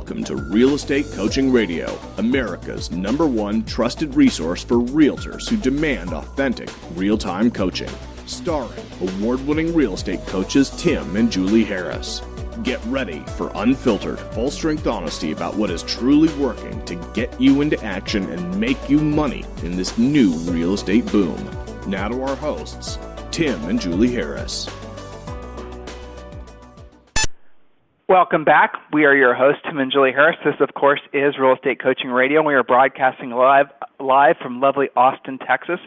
Welcome to Real Estate Coaching Radio, America's #1 trusted resource for realtors who demand authentic, real-time coaching. Starring award-winning real estate coaches Tim and Julie Harris. Get ready for unfiltered, full-strength honesty about what is truly working to get you into action and make you money in this new real estate boom. Now to our hosts, Tim and Julie Harris. Welcome back. We are your hosts, Tim and Julie Harris. This, of course, is Real Estate Coaching Radio. We are broadcasting live from lovely Austin, Texas.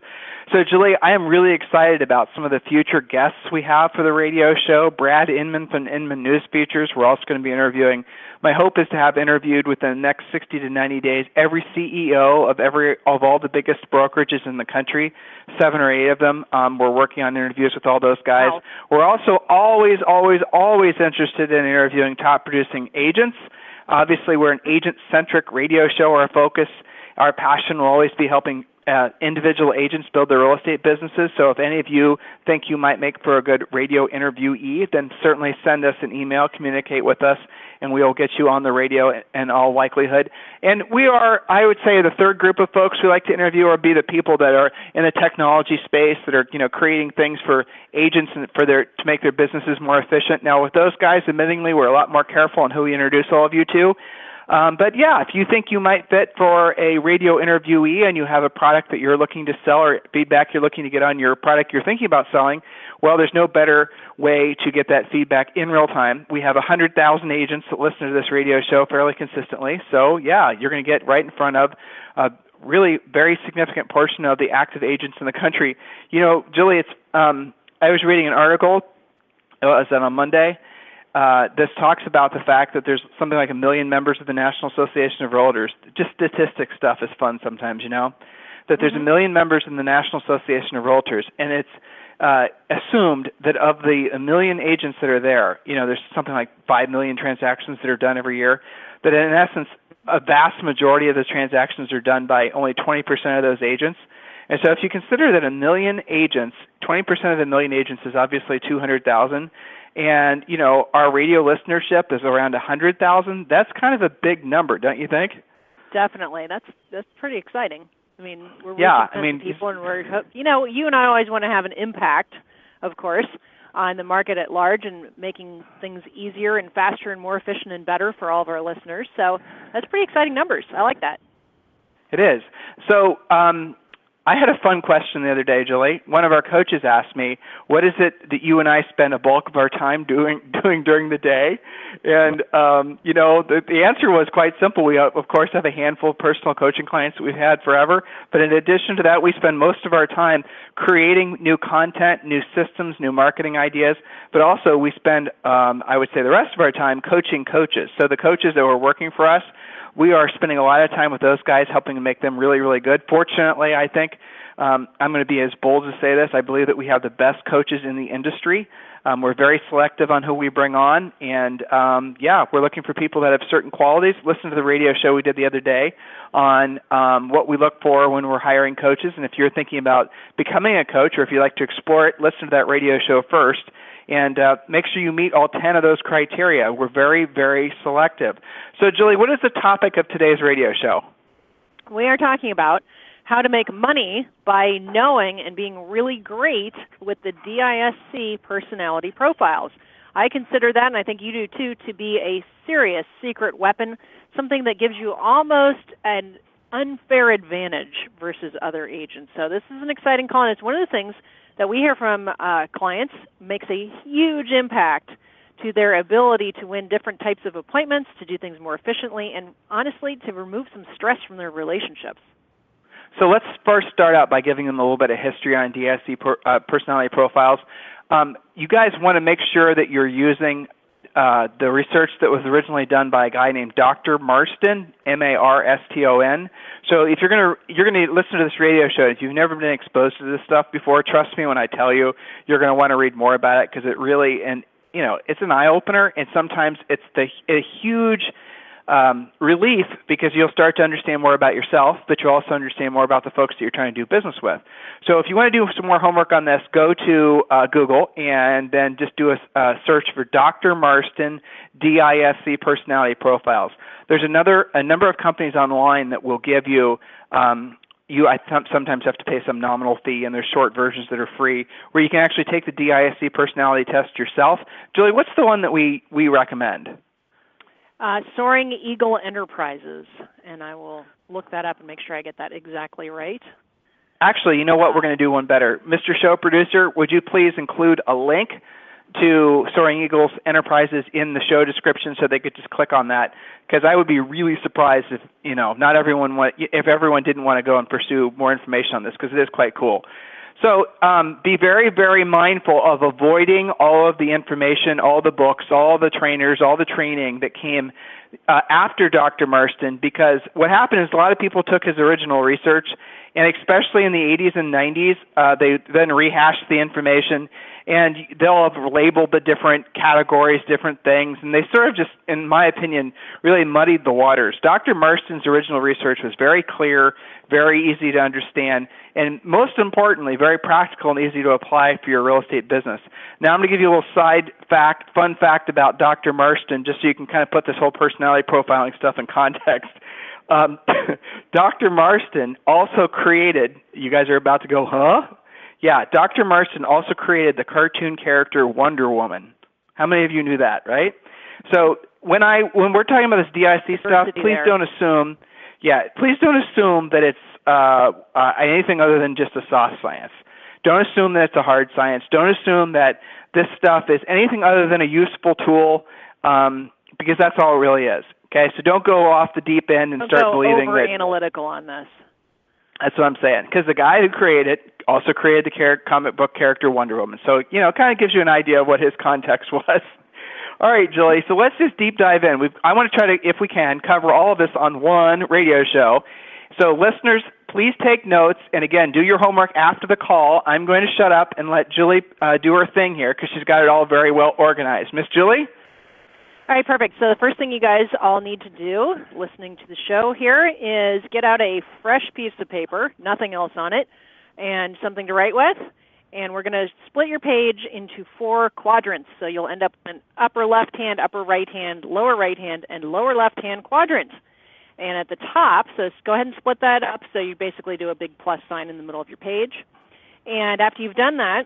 So, Julie, I am really excited about some of the future guests we have for the radio show. Brad Inman from Inman News Features. We're also going to be interviewing. My hope is to have interviewed within the next 60 to 90 days every CEO of all the biggest brokerages in the country, 7 or 8 of them. We're working on interviews with all those guys. Wow. We're also always interested in interviewing top producing agents. Obviously, we're an agent-centric radio show. Our passion will always be helping individual agents build their real estate businesses. So if any of you think you might make for a good radio interviewee, then certainly send us an email, communicate with us, and we will get you on the radio in all likelihood. And we are, I would say, the third group of folks we like to interview or be the people that are in the technology space that are, creating things for agents and to make their businesses more efficient. Now, with those guys, admittingly, we're a lot more careful on who we introduce all of you to. But yeah, if you think you might fit for a radio interviewee and you have a product that you're looking to sell or feedback you're looking to get on your product you're thinking about selling, well, there's no better way to get that feedback in real time. We have 100,000 agents that listen to this radio show fairly consistently. So yeah, you're going to get right in front of a really very significant portion of the active agents in the country. Julie, I was reading an article, it was on Monday. This talks about the fact that there's something like 1 million members of the National Association of Realtors. Just statistic stuff is fun sometimes, that there's 1 million members in the National Association of Realtors, and it's assumed that of the 1 million agents that are there, there's something like 5 million transactions that are done every year, that in essence, a vast majority of those transactions are done by only 20% of those agents. And so if you consider that 1 million agents, 20% of the 1 million agents is obviously 200,000, and, our radio listenership is around 100,000. That's kind of a big number, don't you think? Definitely. That's pretty exciting. I mean, we're reaching people, and we're, you and I always want to have an impact, of course, on the market at large and making things easier and faster and more efficient and better for all of our listeners. So that's pretty exciting numbers. I like that. It is. So, I had a fun question the other day, Julie. One of our coaches asked me, what is it that you and I spend a bulk of our time doing during the day? And, the answer was quite simple. We, of course, have a handful of personal coaching clients that we've had forever. But in addition to that, we spend most of our time creating new content, new systems, new marketing ideas. But also we spend, I would say, the rest of our time coaching coaches. So the coaches that were working for us, we are spending a lot of time with those guys, helping to make them really, really good. Fortunately, I think I'm going to be as bold to say this. I believe that we have the best coaches in the industry. We're very selective on who we bring on. And, we're looking for people that have certain qualities. Listen to the radio show we did the other day on what we look for when we're hiring coaches. And if you're thinking about becoming a coach or if you'd like to explore it, listen to that radio show first. And make sure you meet all 10 of those criteria. We're very, very selective. So, Julie, what is the topic of today's radio show? We are talking about how to make money by knowing and being really great with the DISC personality profiles. I consider that, and I think you do too, to be a serious secret weapon, something that gives you almost an unfair advantage versus other agents. So this is an exciting call, and it's one of the things that we hear from clients makes a huge impact to their ability to win different types of appointments, to do things more efficiently, and honestly, to remove some stress from their relationships. So let's first start out by giving them a little bit of history on DSC personality profiles. You guys want to make sure that you're using the research that was originally done by a guy named Dr. Marston, Marston. So if you're going to listen to this radio show, if you've never been exposed to this stuff before, trust me when I tell you, you're going to want to read more about it because it really, and it's an eye opener, and sometimes it's a huge relief, because you'll start to understand more about yourself, but you'll also understand more about the folks that you're trying to do business with. So if you want to do some more homework on this, go to Google and then just do a search for Dr. Marston DISC personality profiles. There's a number of companies online that will give you sometimes have to pay some nominal fee, and there's short versions that are free where you can actually take the DISC personality test yourself. Julie, what's the one that we recommend? Soaring Eagle Enterprises, and I will look that up and make sure I get that exactly right. Actually, you know what? We're going to do one better. Mr. Show Producer, would you please include a link to Soaring Eagles Enterprises in the show description so they could just click on that? Because I would be really surprised if if everyone didn't want to go and pursue more information on this, because it is quite cool. So be very, very mindful of avoiding all of the information, all the books, all the trainers, all the training that came after Dr. Marston, because what happened is a lot of people took his original research, and especially in the 80s and 90s, they then rehashed the information, and they'll have labeled the different categories, different things, and they sort of just, in my opinion, really muddied the waters. Dr. Marston's original research was very clear, very easy to understand, and most importantly, very practical and easy to apply for your real estate business. Now I'm going to give you a little fun fact about Dr. Marston, just so you can kind of put this whole personality profiling stuff in context. Dr. Marston also created, you guys are about to go, huh? Yeah, Dr. Marston also created the cartoon character Wonder Woman. How many of you knew that, right? So when we're talking about this DIC stuff, please don't assume that it's anything other than just a soft science. Don't assume that it's a hard science. Don't assume that this stuff is anything other than a useful tool, because that's all it really is. Okay, so don't go off the deep end and start believing that. Don't go over-analytical on this. That's what I'm saying, because the guy who created it also created the comic book character Wonder Woman. So, it kind of gives you an idea of what his context was. All right, Julie, so let's just deep dive in. I want to try to, if we can, cover all of this on one radio show. So listeners, please take notes, and again, do your homework after the call. I'm going to shut up and let Julie do her thing here, because she's got it all very well organized. Miss Julie? All right, perfect. So the first thing you guys all need to do, listening to the show here, is get out a fresh piece of paper, nothing else on it, and something to write with. And we're going to split your page into 4 quadrants. So you'll end up in upper left hand, upper right hand, and lower left hand quadrant. And at the top, so go ahead and split that up so you basically do a big plus sign in the middle of your page. And after you've done that,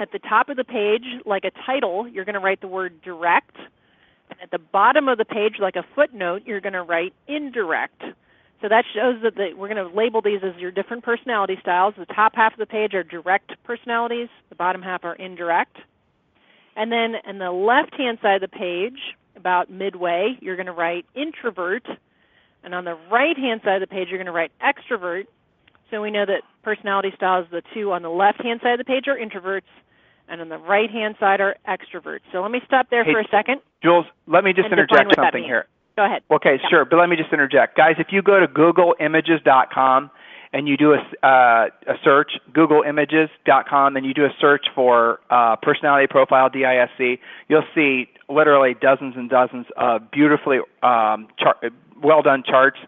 at the top of the page, like a title, you're going to write the word direct. And at the bottom of the page, like a footnote, you're going to write indirect. So that shows that we're going to label these as your different personality styles. The top half of the page are direct personalities. The bottom half are indirect. And then on the left-hand side of the page, about midway, you're going to write introvert. And on the right-hand side of the page, you're going to write extrovert. So we know that personality styles, the two on the left-hand side of the page are introverts, and on the right-hand side are extroverts. So let me stop there for a second. Jules, let me just interject something here. Go ahead. Okay, yeah. Sure, but let me just interject. Guys, if you go to googleimages.com and you do a search, googleimages.com, and you do a search for personality profile, DISC, you'll see literally dozens and dozens of beautifully well-done charts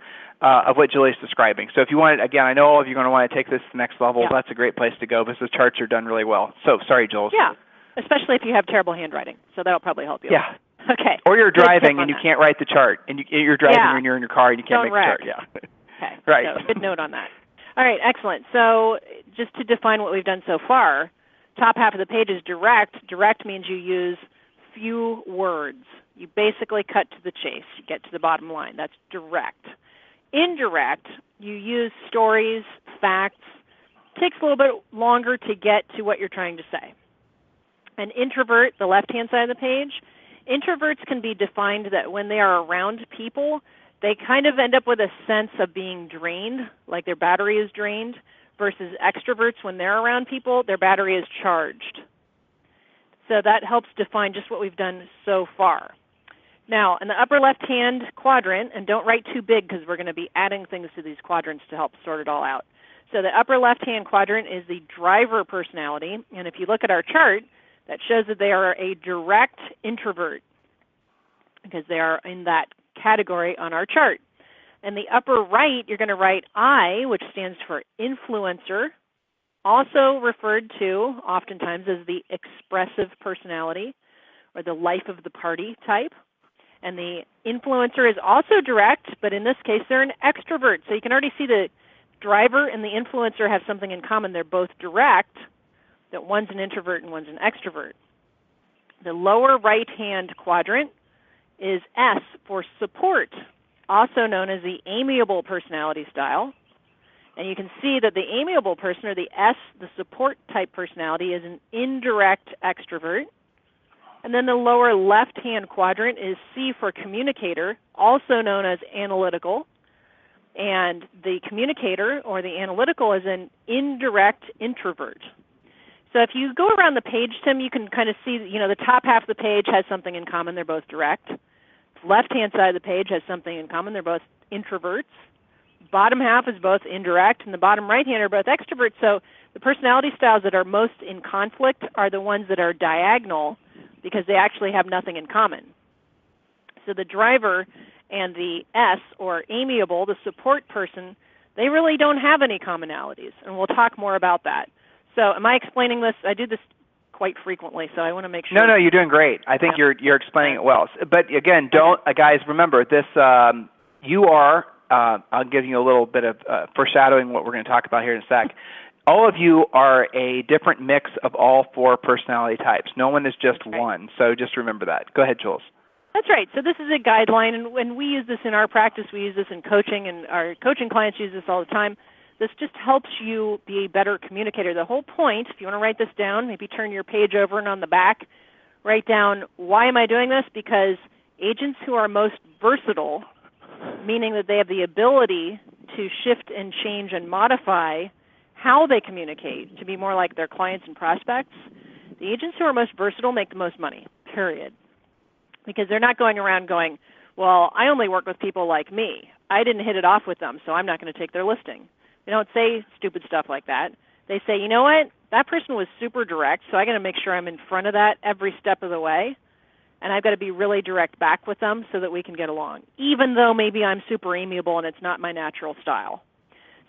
of what Julie's describing. So if you want it, again, I know all of you are going to want to take this to the next level. Yeah. That's a great place to go because the charts are done really well. So sorry, Jules. Yeah, especially if you have terrible handwriting. So that'll probably help you. Yeah. Okay. Or you're driving and you can't write the chart, and you're driving and you're in your car and you can't make the chart. Yeah. Okay. Right. So good note on that. All right, excellent. So just to define what we've done so far, top half of the page is direct. Direct means you use few words. You basically cut to the chase. You get to the bottom line. That's direct. Indirect, you use stories, facts. It takes a little bit longer to get to what you're trying to say. An introvert, the left-hand side of the page, introverts can be defined that when they are around people, they kind of end up with a sense of being drained, like their battery is drained, versus extroverts, when they're around people, their battery is charged. So that helps define just what we've done so far. Now, in the upper left-hand quadrant, and don't write too big because we're going to be adding things to these quadrants to help sort it all out. So the upper left-hand quadrant is the driver personality, and if you look at our chart, that shows that they are a direct introvert because they are in that category on our chart. In the upper right, you're going to write I, which stands for influencer, also referred to oftentimes as the expressive personality or the life of the party type. And the influencer is also direct, but in this case, they're an extrovert. So you can already see the driver and the influencer have something in common. They're both direct, that one's an introvert and one's an extrovert. The lower right-hand quadrant is S for support, also known as the amiable personality style. And you can see that the amiable person, or the S, the support type personality, is an indirect extrovert. And then the lower left-hand quadrant is C for communicator, also known as analytical. And the communicator, or the analytical, is an indirect introvert. So if you go around the page, Tim, you can kind of see, the top half of the page has something in common. They're both direct. Left-hand side of the page has something in common. They're both introverts. Bottom half is both indirect, and the bottom right-hand are both extroverts. So the personality styles that are most in conflict are the ones that are diagonal because they actually have nothing in common. So the driver and the S, or amiable, the support person, they really don't have any commonalities, and we'll talk more about that. So am I explaining this? I do this quite frequently, so I want to make sure. No, you're doing great. I think you're explaining it well. But again, guys, remember this. You are. I'll give you a little bit of foreshadowing what we're going to talk about here in a sec. All of you are a different mix of all four personality types. No one is just one. So just remember that. Go ahead, Jules. That's right. So this is a guideline, and when we use this in our practice, we use this in coaching, and our coaching clients use this all the time. This just helps you be a better communicator. The whole point, if you want to write this down, maybe turn your page over and on the back, write down, why am I doing this? Because agents who are most versatile, meaning that they have the ability to shift and change and modify how they communicate to be more like their clients and prospects, the agents who are most versatile make the most money, period. Because they're not going around going, well, I only work with people like me. I didn't hit it off with them, so I'm not going to take their listing. They don't say stupid stuff like that. They say, you know what, that person was super direct, so I got to make sure I'm in front of that every step of the way, and I've got to be really direct back with them so that we can get along, even though maybe I'm super amiable and it's not my natural style.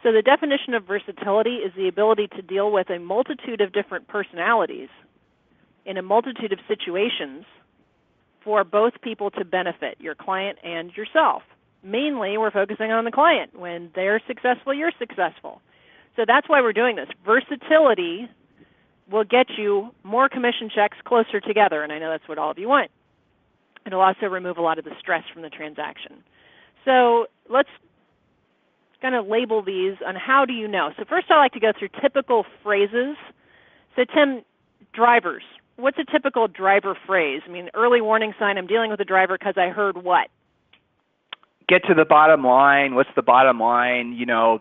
So the definition of versatility is the ability to deal with a multitude of different personalities in a multitude of situations for both people to benefit, your client and yourself. Mainly, we're focusing on the client. When they're successful, you're successful. So that's why we're doing this. Versatility will get you more commission checks closer together, and I know that's what all of you want. It'll also remove a lot of the stress from the transaction. So let's kind of label these on how do you know. So first I like to go through typical phrases. So Tim, drivers. What's a typical driver phrase? I mean, early warning sign, I'm dealing with a driver because I heard what? Get to the bottom line. What's the bottom line?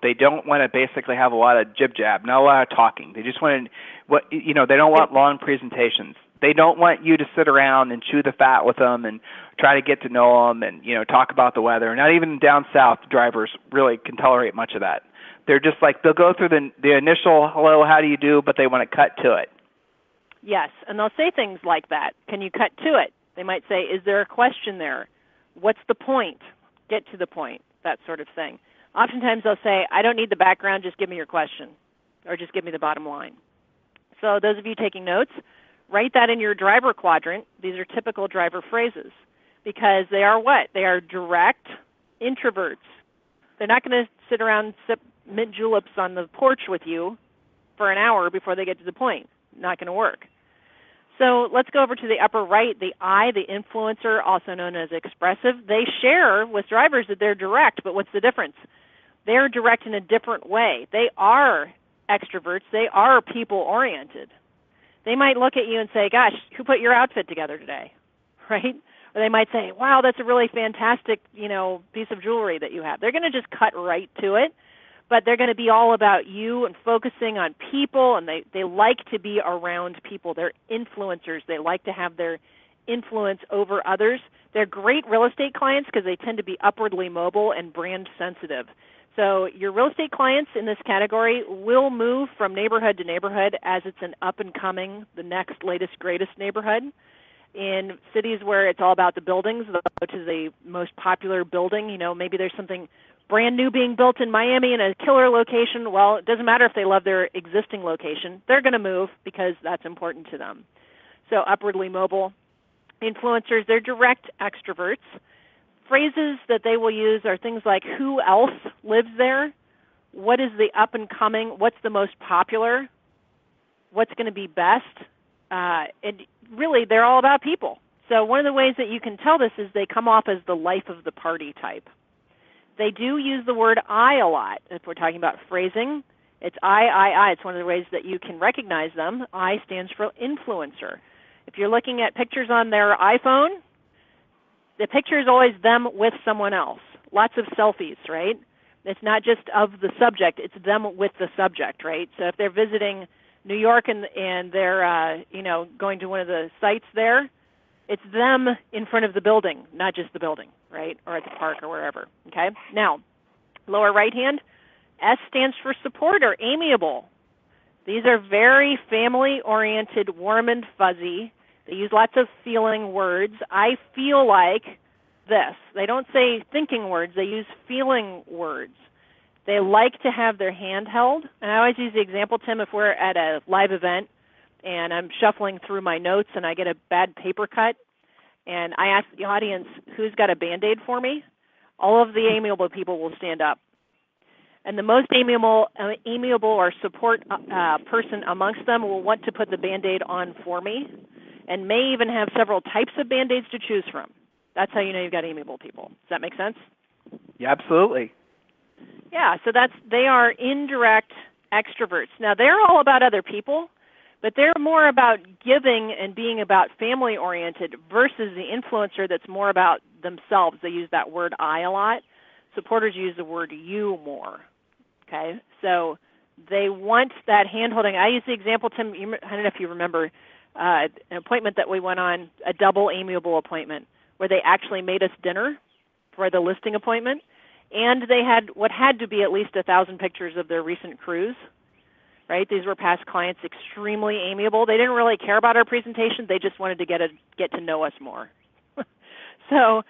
They don't want to basically have a lot of jib-jab, not a lot of talking. They just want they don't want long presentations. They don't want you to sit around and chew the fat with them and try to get to know them and, talk about the weather. Not even down south, drivers really can tolerate much of that. They're just like, they'll go through the initial, hello, how do you do, but they want to cut to it. Yes, and they'll say things like that. Can you cut to it? They might say, is there a question there? What's the point? Get to the point, that sort of thing. Oftentimes they'll say, I don't need the background, just give me your question, or just give me the bottom line. So those of you taking notes, write that in your driver quadrant. These are typical driver phrases because they are what? They are direct introverts. They're not going to sit around and sip mint juleps on the porch with you for an hour before they get to the point. Not going to work. So let's go over to the upper right, the I, the influencer, also known as expressive. They share with drivers that they're direct, but what's the difference? They're direct in a different way. They are extroverts. They are people-oriented. They might look at you and say, gosh, who put your outfit together today, right? Or they might say, wow, that's a really fantastic, piece of jewelry that you have. They're going to just cut right to it. But they're going to be all about you and focusing on people, and they like to be around people. They're influencers. They like to have their influence over others. They're great real estate clients because they tend to be upwardly mobile and brand sensitive. So your real estate clients in this category will move from neighborhood to neighborhood as it's an up-and-coming, the next latest, greatest neighborhood. In cities where it's all about the buildings, they'll go to the most popular building. Maybe there's something brand new being built in Miami in a killer location. Well, it doesn't matter if they love their existing location. They're going to move because that's important to them. So upwardly mobile. Influencers, they're direct extroverts. Phrases that they will use are things like who else lives there, what is the up and coming, what's the most popular, what's going to be best. And really, they're all about people. So one of the ways that you can tell this is they come off as the life of the party type. They do use the word I a lot. If we're talking about phrasing, it's I. It's one of the ways that you can recognize them. I stands for influencer. If you're looking at pictures on their iPhone, the picture is always them with someone else. Lots of selfies, right? It's not just of the subject, it's them with the subject, right? So if they're visiting New York and they're going to one of the sites there, it's them in front of the building, not just the building, right? Or at the park or wherever. Okay? Now, lower right hand, S stands for support or amiable. These are very family-oriented, warm and fuzzy. They use lots of feeling words. I feel like this. They don't say thinking words. They use feeling words. They like to have their hand held. And I always use the example, Tim, if we're at a live event and I'm shuffling through my notes and I get a bad paper cut and I ask the audience, who's got a Band-Aid for me? All of the amiable people will stand up. And the most amiable or support person amongst them will want to put the Band-Aid on for me and may even have several types of Band-Aids to choose from. That's how you know you've got amiable people. Does that make sense? Yeah, absolutely. Yeah, so they are indirect extroverts. Now, they're all about other people, but they're more about giving and being about family-oriented versus the influencer that's more about themselves. They use that word I a lot. Supporters use the word you more. Okay, so they want that hand-holding. I use the example, Tim, I don't know if you remember, an appointment that we went on, a double amiable appointment, where they actually made us dinner for the listing appointment, and they had what had to be at least 1,000 pictures of their recent cruise, right? These were past clients, extremely amiable. They didn't really care about our presentation. They just wanted to get to know us more. So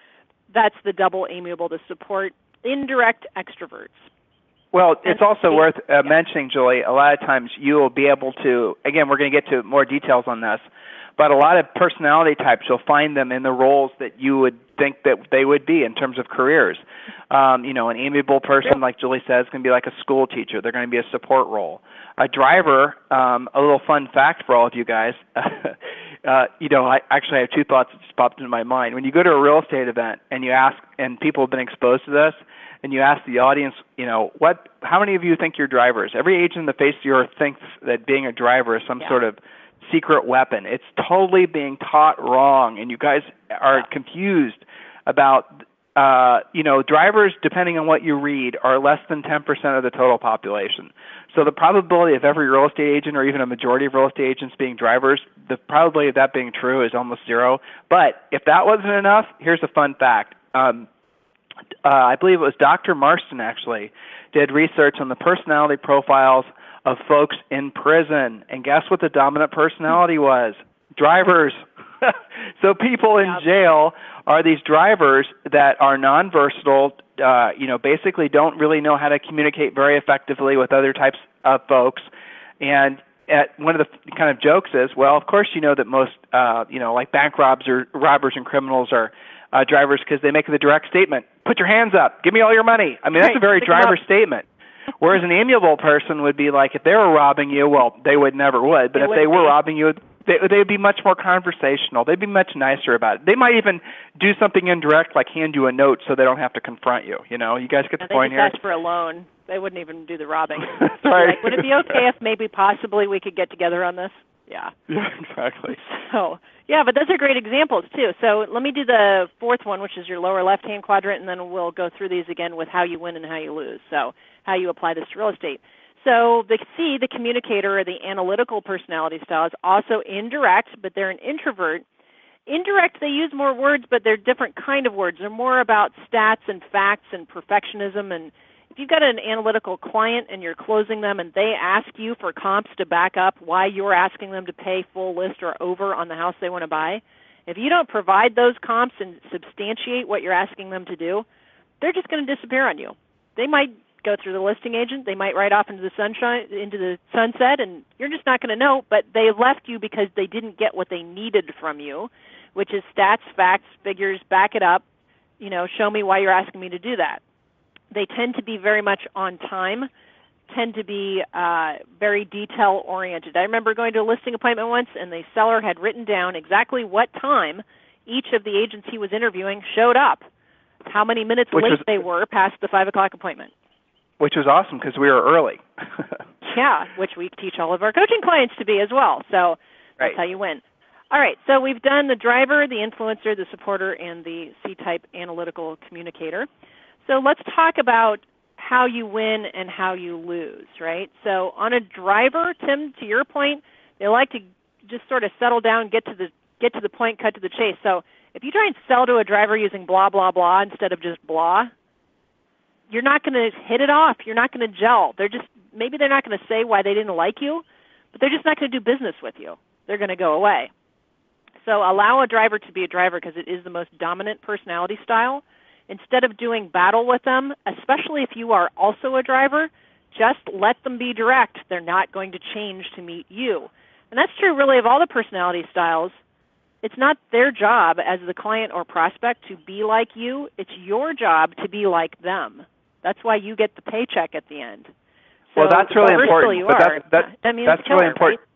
that's the double amiable, to support indirect extroverts. Well, it's also worth mentioning, Julie, a lot of times you will be able to, again, we're going to get to more details on this, but a lot of personality types, you'll find them in the roles that you would think that they would be in terms of careers. An amiable person, like Julie says, can be like a school teacher. They're going to be a support role. A driver, a little fun fact for all of you guys, I actually have two thoughts that just popped into my mind. When you go to a real estate event and you ask, and people have been exposed to this, and you ask the audience, how many of you think you're drivers? Every agent in the face of the earth thinks that being a driver is some sort of secret weapon. It's totally being taught wrong, and you guys are confused about, drivers, depending on what you read, are less than 10% of the total population. So the probability of every real estate agent or even a majority of real estate agents being drivers, the probability of that being true is almost zero. But if that wasn't enough, here's a fun fact. I believe it was Dr. Marston actually did research on the personality profiles of folks in prison. And guess what the dominant personality was? Drivers. So people in jail are these drivers that are non-versatile, basically don't really know how to communicate very effectively with other types of folks. And one of the kind of jokes is, well, of course you know that most, like bank robbers and criminals are drivers because they make the direct statement, put your hands up, give me all your money. I mean, that's a very driver statement. Whereas an amiable person would be like, if they were robbing you, well, they would never would, but if they were robbing you, they would be much more conversational. They'd be much nicer about it. They might even do something indirect, like hand you a note so they don't have to confront you. You guys get the point here? They just ask for a loan. They wouldn't even do the robbing. That's right. Like, would it be okay if maybe possibly we could get together on this? Yeah. Yeah, exactly. So, but those are great examples, too. So let me do the fourth one, which is your lower left-hand quadrant, and then we'll go through these again with how you win and how you lose, so how you apply this to real estate. So the C, the communicator or the analytical personality style, is also indirect, but they're an introvert. Indirect, they use more words, but they're different kind of words. They're more about stats and facts and perfectionism. And if you've got an analytical client and you're closing them and they ask you for comps to back up why you're asking them to pay full list or over on the house they want to buy, If you don't provide those comps and substantiate what you're asking them to do, they're just going to disappear on you. They might go through the listing agent, they might ride off into the sunset, and you're just not going to know, but they left you because they didn't get what they needed from you, which is stats, facts, figures, back it up, show me why you're asking me to do that. They tend to be very much on time, tend to be very detail-oriented. I remember going to a listing appointment once, and the seller had written down exactly what time each of the agents he was interviewing showed up, how many minutes late they were past the 5 o'clock appointment. Which was awesome because we were early. Yeah, which we teach all of our coaching clients to be as well. So that's how you win. All right, so we've done the driver, the influencer, the supporter, and the C-type analytical communicator. So let's talk about how you win and how you lose, right? So on a driver, Tim, to your point, they like to just sort of settle down, get to the point, cut to the chase. So if you try and sell to a driver using blah, blah, blah instead of just blah, you're not going to hit it off. You're not going to gel. Maybe they're not going to say why they didn't like you, but they're just not going to do business with you. They're going to go away. So allow a driver to be a driver because it is the most dominant personality style. Instead of doing battle with them, especially if you are also a driver, just let them be direct. They're not going to change to meet you. And that's true really of all the personality styles. It's not their job as the client or prospect to be like you. It's your job to be like them. That's why you get the paycheck at the end. So well, that's really important. That's really important. Right?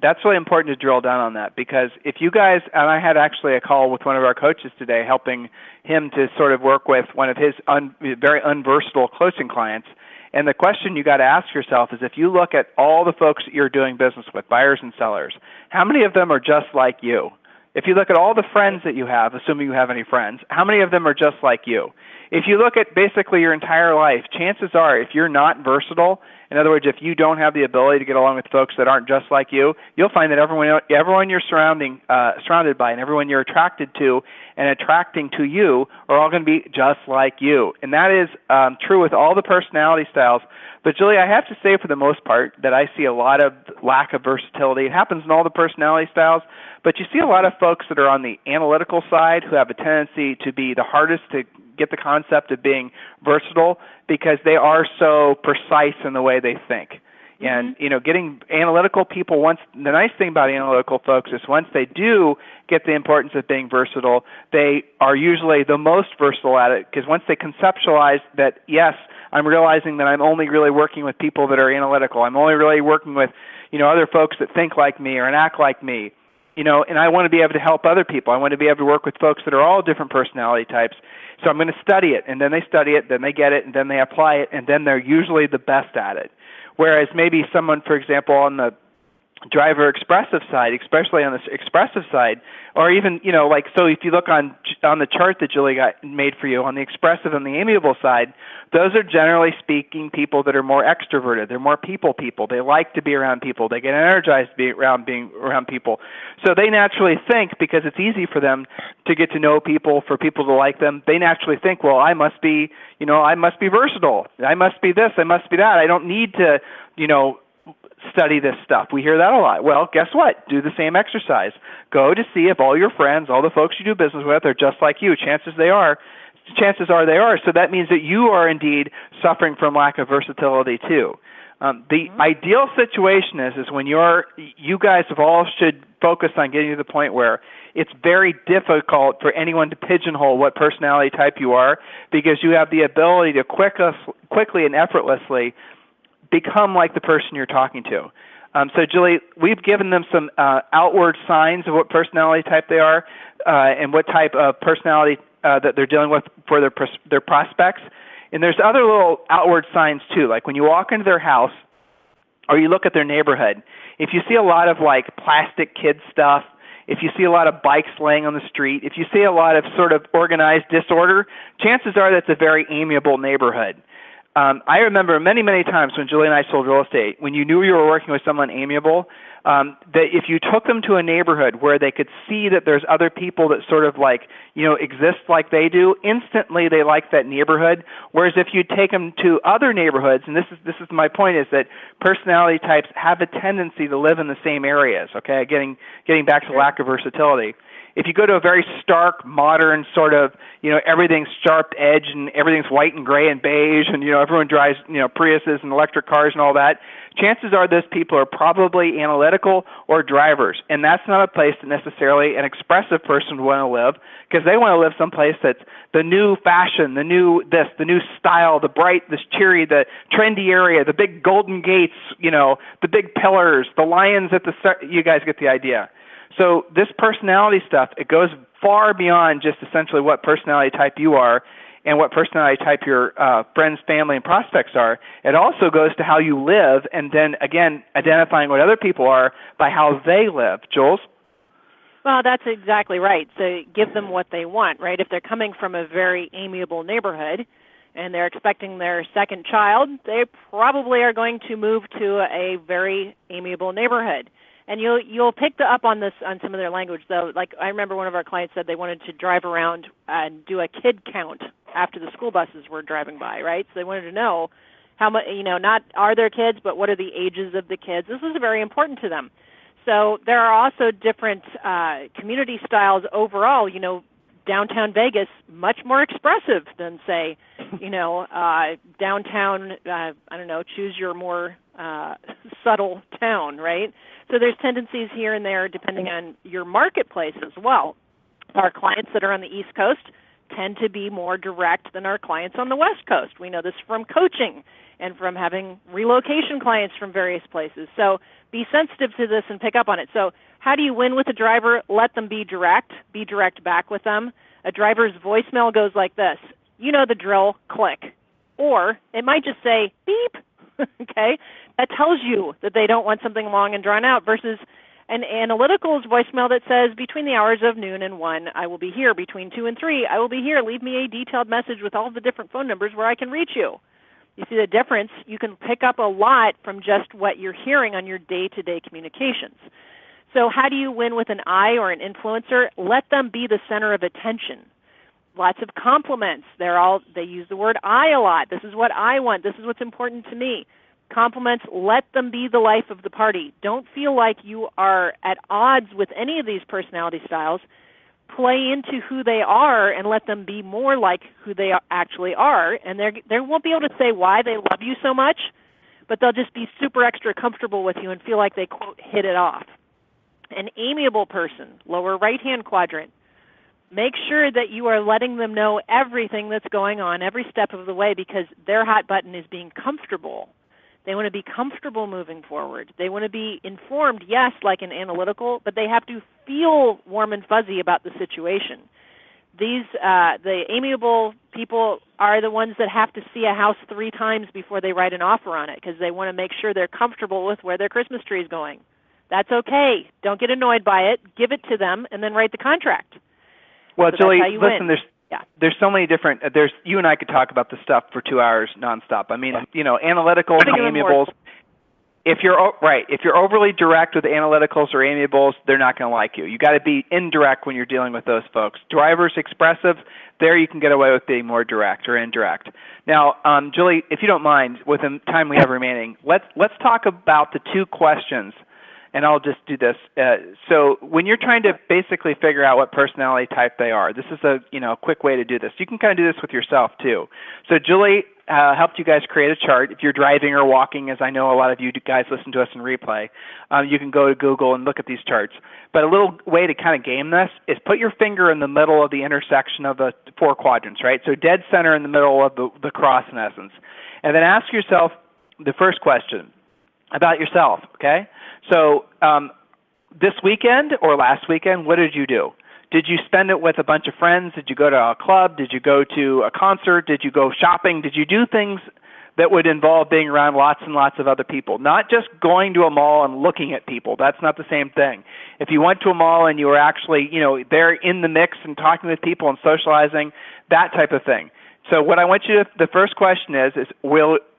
That's really important to drill down on that because if you guys, and I had actually a call with one of our coaches today helping him to sort of work with one of his very unversatile closing clients, and the question you got to ask yourself is if you look at all the folks that you're doing business with, buyers and sellers, how many of them are just like you? If you look at all the friends that you have, assuming you have any friends, how many of them are just like you? If you look at basically your entire life, chances are if you're not versatile, in other words, if you don't have the ability to get along with folks that aren't just like you, you'll find that everyone you're surrounded by and everyone you're attracted to and attracting to you are all going to be just like you. And that is true with all the personality styles. But, Julie, I have to say for the most part that I see a lot of lack of versatility. It happens in all the personality styles, but you see a lot of folks that are on the analytical side who have a tendency to be the hardest to get the concept of being versatile because they are so precise in the way they think. And, getting analytical people, the nice thing about analytical folks is once they do get the importance of being versatile, they are usually the most versatile at it because once they conceptualize that, yes, I'm realizing that I'm only really working with people that are analytical. I'm only really working with, other folks that think like me or act like me, and I want to be able to help other people. I want to be able to work with folks that are all different personality types. So I'm going to study it, and then they study it, then they get it, and then they apply it, and then they're usually the best at it. Whereas maybe someone, for example, on the driver expressive side, especially on the expressive side, or even, so if you look on the chart that Julie made for you, on the expressive and the amiable side, those are generally speaking people that are more extroverted. They're more people. They like to be around people. They get energized being around people. So they naturally think, because it's easy for them to get to know people, for people to like them, they naturally think, well, I must be versatile. I must be this. I must be that. I don't need to, study this stuff. We hear that a lot. Well, guess what? Do the same exercise. Go to see if all your friends, all the folks you do business with are just like you. Chances are they are. So that means that you are indeed suffering from lack of versatility too. The ideal situation is when you guys have all should focus on getting to the point where it's very difficult for anyone to pigeonhole what personality type you are because you have the ability to quickly and effortlessly become like the person you're talking to. So, Julie, we've given them some outward signs of what personality type they are and what type of personality that they're dealing with for their prospects. And there's other little outward signs, too, like when you walk into their house or you look at their neighborhood, if you see a lot of, plastic kid stuff, if you see a lot of bikes laying on the street, if you see a lot of sort of organized disorder, chances are that's a very amiable neighborhood. I remember many, many times when Julie and I sold real estate, when you knew you were working with someone amiable, that if you took them to a neighborhood where they could see that there's other people that sort of exist like they do, instantly they like that neighborhood. Whereas if you take them to other neighborhoods, and this is my point, is that personality types have a tendency to live in the same areas. Okay, getting back to lack of versatility. If you go to a very stark, modern sort of, everything's sharp edge and everything's white and gray and beige and, everyone drives, Priuses and electric cars and all that, chances are those people are probably analytical or drivers. And that's not a place that necessarily an expressive person would want to live, because they want to live someplace that's the new fashion, the new this, the new style, the bright, the cheery, the trendy area, the big golden gates, the big pillars, the lions at the you guys get the idea. So this personality stuff, it goes far beyond just essentially what personality type you are and what personality type your friends, family, and prospects are. It also goes to how you live, and then, again, identifying what other people are by how they live. Jules? Well, that's exactly right. So give them what they want, right? If they're coming from a very amiable neighborhood and they're expecting their second child, they probably are going to move to a very amiable neighborhood. And you'll pick up on this on some of their language, though. Like, I remember one of our clients said they wanted to drive around and do a kid count after the school buses were driving by, right? So they wanted to know how much, not are there kids, but what are the ages of the kids. This was very important to them. So there are also different community styles overall. Downtown Vegas, much more expressive than, say, downtown, choose your more subtle town, right? So there's tendencies here and there depending on your marketplace as well. Our clients that are on the East Coast tend to be more direct than our clients on the West Coast. We know this from coaching and from having relocation clients from various places. So be sensitive to this and pick up on it. So how do you win with a driver? Let them be direct back with them. A driver's voicemail goes like this: you know the drill, click. Or it might just say, beep, okay? That tells you that they don't want something long and drawn out, versus an analytical's voicemail that says, between the hours of noon and 1, I will be here. Between 2 and 3, I will be here. Leave me a detailed message with all the different phone numbers where I can reach you. You see the difference? You can pick up a lot from just what you're hearing on your day-to-day communications. So how do you win with an I or an influencer? Let them be the center of attention. Lots of compliments. They use the word I a lot. This is what I want. This is what's important to me. Compliments, let them be the life of the party. Don't feel like you are at odds with any of these personality styles. Play into who they are and let them be more like who they actually are. And they won't be able to say why they love you so much, but they'll just be super extra comfortable with you and feel like they, quote, hit it off. An amiable person, lower right-hand quadrant, make sure that you are letting them know everything that's going on every step of the way, because their hot button is being comfortable. They want to be comfortable moving forward. They want to be informed, yes, like an analytical, but they have to feel warm and fuzzy about the situation. The amiable people are the ones that have to see a house 3 times before they write an offer on it, because they want to make sure they're comfortable with where their Christmas tree is going. That's okay. Don't get annoyed by it. Give it to them and then write the contract. Well, So Julie, win. listen, there's so many different, you and I could talk about this stuff for 2 hours nonstop. I mean, analyticals and amiables. If you're overly direct with analyticals or amiables, they're not going to like you. You got to be indirect when you're dealing with those folks. Drivers, expressive, there you can get away with being more direct or indirect. Now, Julie, if you don't mind, with the time we have remaining, let's talk about the 2 questions. And I'll just do this. So when you're trying to basically figure out what personality type they are, this is a quick way to do this. You can kind of do this with yourself too. So Julie helped you guys create a chart. If you're driving or walking, as I know a lot of you guys listen to us in replay, you can go to Google and look at these charts. But a little way to kind of game this is put your finger in the middle of the intersection of the 4 quadrants, right? So dead center in the middle of the cross in essence. And then ask yourself the first question about yourself, okay? So this weekend or last weekend, what did you do? Did you spend it with a bunch of friends? Did you go to a club? Did you go to a concert? Did you go shopping? Did you do things that would involve being around lots and lots of other people? Not just going to a mall and looking at people. That's not the same thing. If you went to a mall and you were actually, there in the mix and talking with people and socializing, that type of thing. So what I want you to, the first question is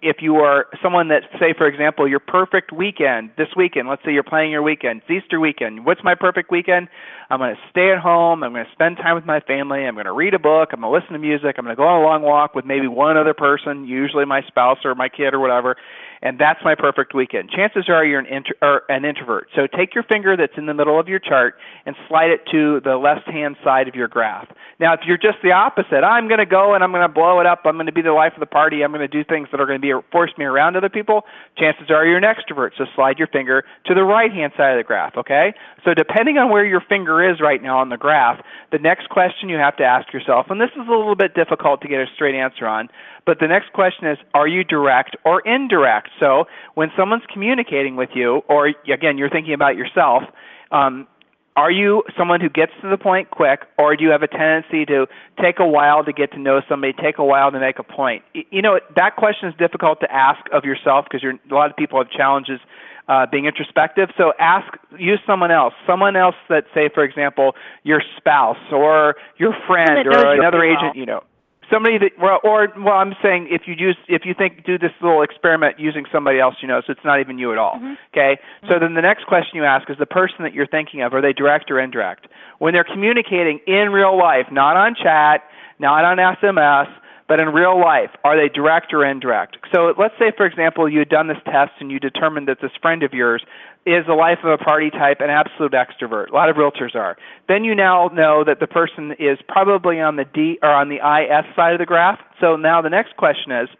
if you are someone that, say, for example, your perfect weekend, this weekend, let's say you're planning your weekend, it's Easter weekend. What's my perfect weekend? I'm going to stay at home. I'm going to spend time with my family. I'm going to read a book. I'm going to listen to music. I'm going to go on a long walk with maybe one other person, usually my spouse or my kid or whatever. and that's my perfect weekend. Chances are you're an introvert. So take your finger that's in the middle of your chart and slide it to the left-hand side of your graph. Now, if you're just the opposite, I'm going to go and I'm going to blow it up, I'm going to be the life of the party, I'm going to do things that are going to force me around other people, chances are you're an extrovert. So slide your finger to the right-hand side of the graph, okay? So depending on where your finger is right now on the graph, the next question you have to ask yourself, and this is a little bit difficult to get a straight answer on, but the next question is, are you direct or indirect? So when someone's communicating with you, or again, you're thinking about yourself, are you someone who gets to the point quick, or do you have a tendency to take a while to get to know somebody, take a while to make a point? You know, that question is difficult to ask of yourself because a lot of people have challenges being introspective. So use someone else that, say, for example, your spouse or your friend or another agent, you know. Somebody that, I'm saying if you do this little experiment using somebody else, you know, so it's not even you at all, okay? So then the next question you ask is the person that you're thinking of, are they direct or indirect? When they're communicating in real life, not on chat, not on SMS, but in real life, are they direct or indirect? So let's say, for example, you had done this test and you determined that this friend of yours is the life of a party type, an absolute extrovert. A lot of realtors are. Then you now know that the person is probably on the D or on the IS side of the graph. So now the next question is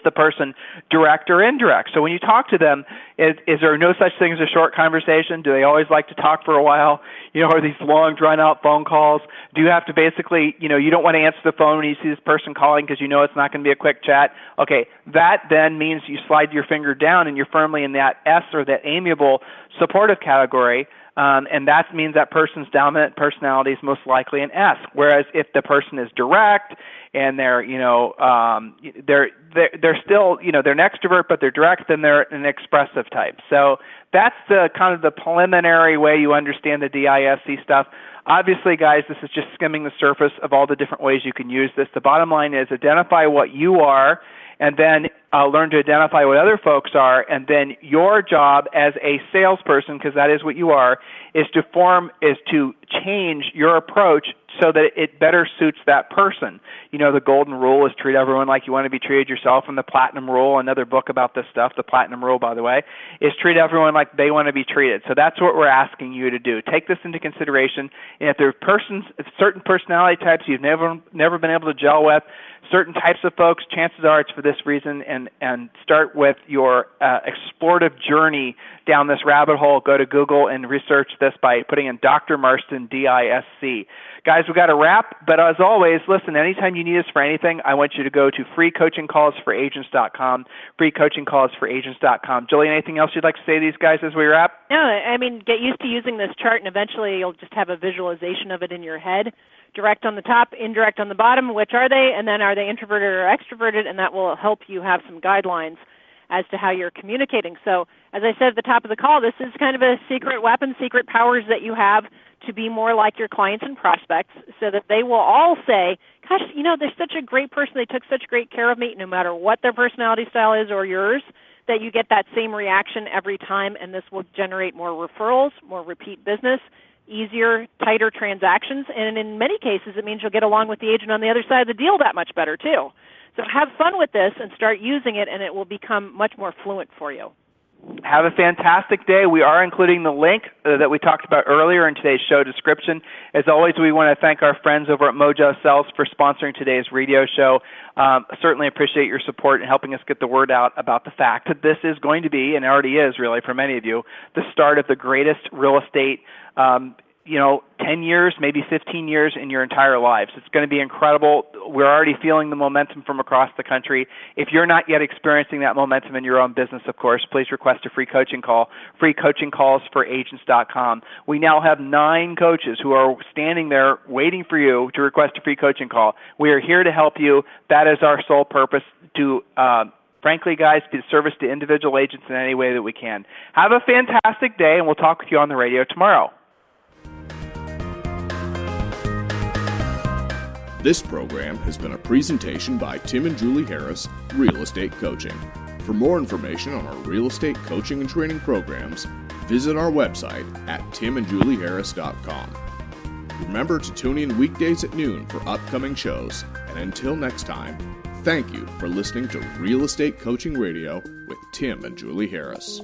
the person direct or indirect? So when you talk to them, is there no such thing as a short conversation? Do they always like to talk for a while? You know, are these long, drawn-out phone calls? Do you have to basically, you know, you don't want to answer the phone when you see this person calling because you know it's not going to be a quick chat? Okay, that then means you slide your finger down and you're firmly in that S or that amiable supportive category. And that means that person's dominant personality is most likely an S. Whereas if the person is direct and they're, you know, they're still, you know, they're an extrovert but they're direct, then they're an expressive type. So that's the kind of the preliminary way you understand the DISC stuff. Obviously, guys, this is just skimming the surface of all the different ways you can use this. The bottom line is identify what you are, and then learn to identify what other folks are, and then your job as a salesperson, because that is what you are, is to change your approach so that it better suits that person. You know, the golden rule is treat everyone like you want to be treated yourself, and the platinum rule, another book about this stuff, the platinum rule, by the way, is treat everyone like they want to be treated. So that's what we're asking you to do. Take this into consideration, and if there are certain personality types you've never been able to gel with, certain types of folks, chances are it's for this reason, and start with your explorative journey down this rabbit hole. Go to Google and research this by putting in Dr. Marston, DISC. Guys, we've got to wrap, but as always, listen, anytime you need us for anything, I want you to go to freecoachingcallsforagents.com, freecoachingcallsforagents.com. Julie, anything else you'd like to say to these guys as we wrap? No, I mean, get used to using this chart, and eventually you'll just have a visualization of it in your head. Direct on the top, indirect on the bottom, which are they, and then are they introverted or extroverted, and that will help you have some guidelines as to how you're communicating. So as I said at the top of the call, this is kind of a secret weapon, secret powers that you have to be more like your clients and prospects so that they will all say, gosh, you know, they're such a great person, they took such great care of me, no matter what their personality style is or yours, that you get that same reaction every time, and this will generate more referrals, more repeat business, easier, tighter transactions, and in many cases it means you'll get along with the agent on the other side of the deal that much better too. So have fun with this and start using it, and it will become much more fluent for you. Have a fantastic day. We are including the link that we talked about earlier in today's show description. As always, we want to thank our friends over at Mojo Sells for sponsoring today's radio show. Certainly appreciate your support in helping us get the word out about the fact that this is going to be, and already is really for many of you, the start of the greatest real estate 10 years, maybe 15 years in your entire lives. It's going to be incredible. We're already feeling the momentum from across the country. If you're not yet experiencing that momentum in your own business, of course, please request a free coaching call, freecoachingcallsforagents.com. We now have 9 coaches who are standing there waiting for you to request a free coaching call. We are here to help you. That is our sole purpose, to frankly, guys, be of service to individual agents in any way that we can. Have a fantastic day, and we'll talk with you on the radio tomorrow. This program has been a presentation by Tim and Julie Harris, Real Estate Coaching. For more information on our real estate coaching and training programs, visit our website at timandjulieharris.com. Remember to tune in weekdays at noon for upcoming shows, and until next time, Thank you for listening to Real Estate Coaching Radio with Tim and Julie Harris.